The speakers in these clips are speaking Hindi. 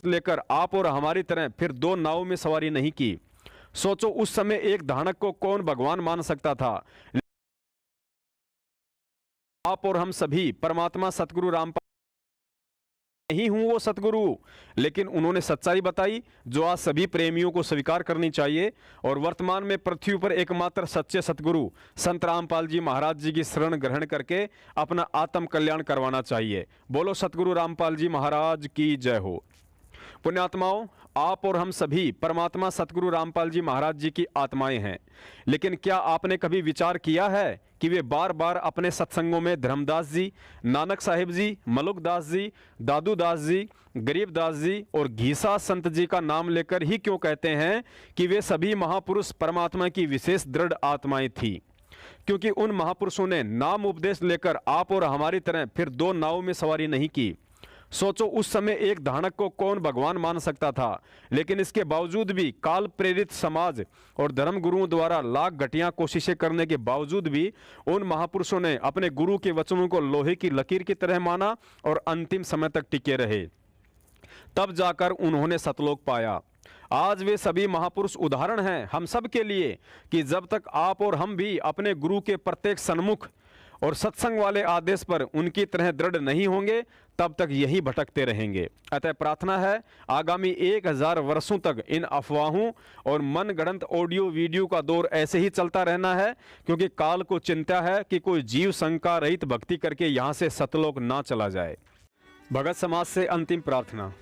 लेकर आप और हमारी तरह फिर दो नावों में सवारी नहीं की। सोचो उस समय एक धानक को कौन भगवान मान सकता था। आप और हम सभी परमात्मा सतगुरु रामपाल नहीं हूं वो सतगुरु, लेकिन उन्होंने सच्चाई बताई जो आज सभी प्रेमियों को स्वीकार करनी चाहिए। और वर्तमान में पृथ्वी पर एकमात्र सच्चे सतगुरु संत रामपाल जी महाराज जी की शरण ग्रहण करके अपना आत्म कल्याण करवाना चाहिए। बोलो सतगुरु रामपाल जी महाराज की जय हो। पुण्यात्माओं, आप और हम सभी परमात्मा सतगुरु रामपाल जी महाराज जी की आत्माएं हैं, लेकिन क्या आपने कभी विचार किया है कि वे बार बार अपने सत्संगों में धर्मदास जी, नानक साहिब जी, मलुकदास जी, दादू दास जी, गरीबदास जी और घीसा संत जी का नाम लेकर ही क्यों कहते हैं कि वे सभी महापुरुष परमात्मा की विशेष दृढ़ आत्माएं थी? क्योंकि उन महापुरुषों ने नाम उपदेश लेकर आप और हमारी तरह फिर दो नावों में सवारी नहीं की। सोचो उस समय एक धानक को कौन भगवान मान सकता था, लेकिन इसके बावजूद भी काल प्रेरित समाज और धर्म गुरुओं द्वारा लाख घटिया कोशिशें करने के बावजूद भी उन महापुरुषों ने अपने गुरु के वचनों को लोहे की लकीर की तरह माना और अंतिम समय तक टिके रहे। तब जाकर उन्होंने सतलोक पाया। आज वे सभी महापुरुष उदाहरण हैं हम सब के लिए कि जब तक आप और हम भी अपने गुरु के प्रत्येक सन्मुख और सत्संग वाले आदेश पर उनकी तरह दृढ़ नहीं होंगे, तब तक यही भटकते रहेंगे। अतः प्रार्थना है आगामी 1000 वर्षों तक इन अफवाहों और मनगढ़ंत ऑडियो वीडियो का दौर ऐसे ही चलता रहना है, क्योंकि काल को चिंता है कि कोई जीव शंका रहित भक्ति करके यहाँ से सतलोक ना चला जाए। भगत समाज से अंतिम प्रार्थना।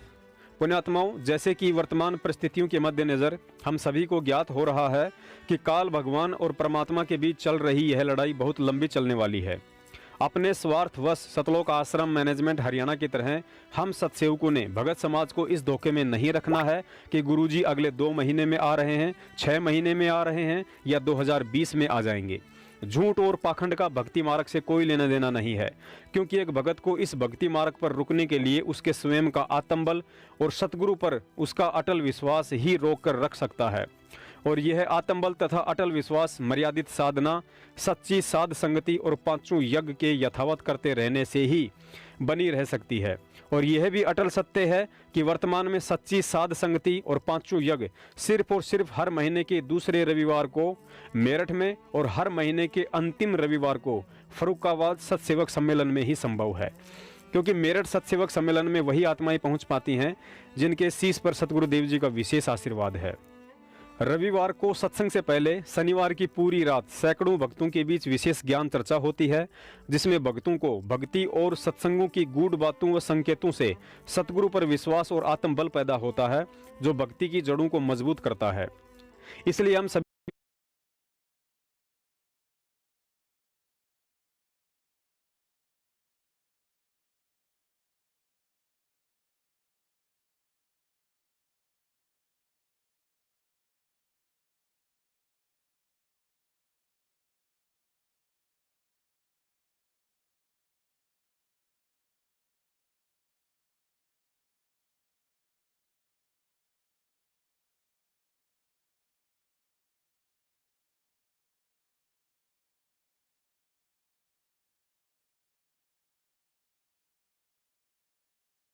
पुण्यात्माओं, जैसे कि वर्तमान परिस्थितियों के मद्देनजर हम सभी को ज्ञात हो रहा है कि काल भगवान और परमात्मा के बीच चल रही यह लड़ाई बहुत लंबी चलने वाली है। अपने स्वार्थवश सतलोक आश्रम मैनेजमेंट हरियाणा की तरह हम सत्सेवकों ने भगत समाज को इस धोखे में नहीं रखना है कि गुरुजी अगले 2 महीने में आ रहे हैं, 6 महीने में आ रहे हैं या 2020 में आ जाएंगे। झूठ और पाखंड का भक्ति मार्ग से कोई लेना देना नहीं है, क्योंकि एक भगत को इस भक्ति मार्ग पर रुकने के लिए उसके स्वयं का आत्मबल और सतगुरु पर उसका अटल विश्वास ही रोक कर रख सकता है। और यह आत्मबल तथा अटल विश्वास मर्यादित साधना, सच्ची साध संगति और 5 यज्ञ के यथावत करते रहने से ही बनी रह सकती है। और यह भी अटल सत्य है कि वर्तमान में सच्ची साध संगति और 5 यज्ञ सिर्फ और सिर्फ हर महीने के दूसरे रविवार को मेरठ में और हर महीने के अंतिम रविवार को फर्रुखाबाद सत्सेवक सम्मेलन में ही संभव है, क्योंकि मेरठ सत्सेवक सम्मेलन में वही आत्माएं पहुंच पाती हैं जिनके शीश पर सतगुरुदेव जी का विशेष आशीर्वाद है। रविवार को सत्संग से पहले शनिवार की पूरी रात सैकड़ों भक्तों के बीच विशेष ज्ञान चर्चा होती है, जिसमें भक्तों को भक्ति और सत्संगों की गूढ़ बातों व संकेतों से सतगुरु पर विश्वास और आत्मबल पैदा होता है, जो भक्ति की जड़ों को मजबूत करता है। इसलिए हम सभी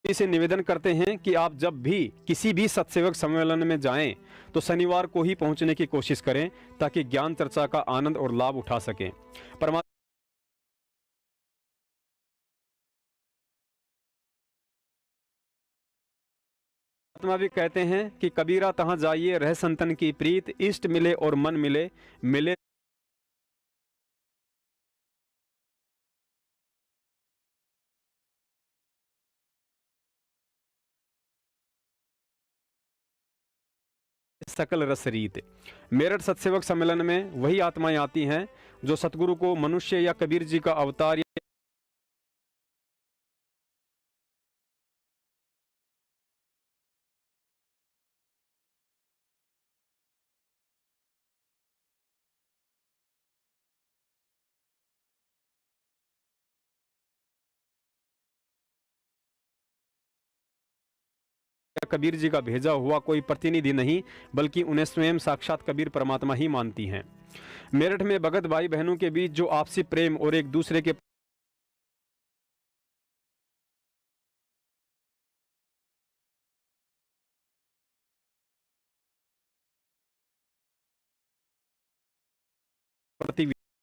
से निवेदन करते हैं कि आप जब भी किसी भी सत्सेवक सम्मेलन में जाएं तो शनिवार को ही पहुंचने की कोशिश करें, ताकि ज्ञान चर्चा का आनंद और लाभ उठा सकें। परमात्मा भी कहते हैं कि कबीरा तहां जाइए रह संतन की प्रीत, इष्ट मिले और मन मिले मिले सकल रस रीत। मेरठ सत्सेवक सम्मेलन में वही आत्माएं आती हैं जो सतगुरु को मनुष्य या कबीर जी का अवतार कबीर जी का भेजा हुआ कोई प्रतिनिधि नहीं, बल्कि उन्हें स्वयं साक्षात कबीर परमात्मा ही मानती हैं। मेरठ में भगत भाई बहनों के बीच जो आपसी प्रेम और एक दूसरे के प्रति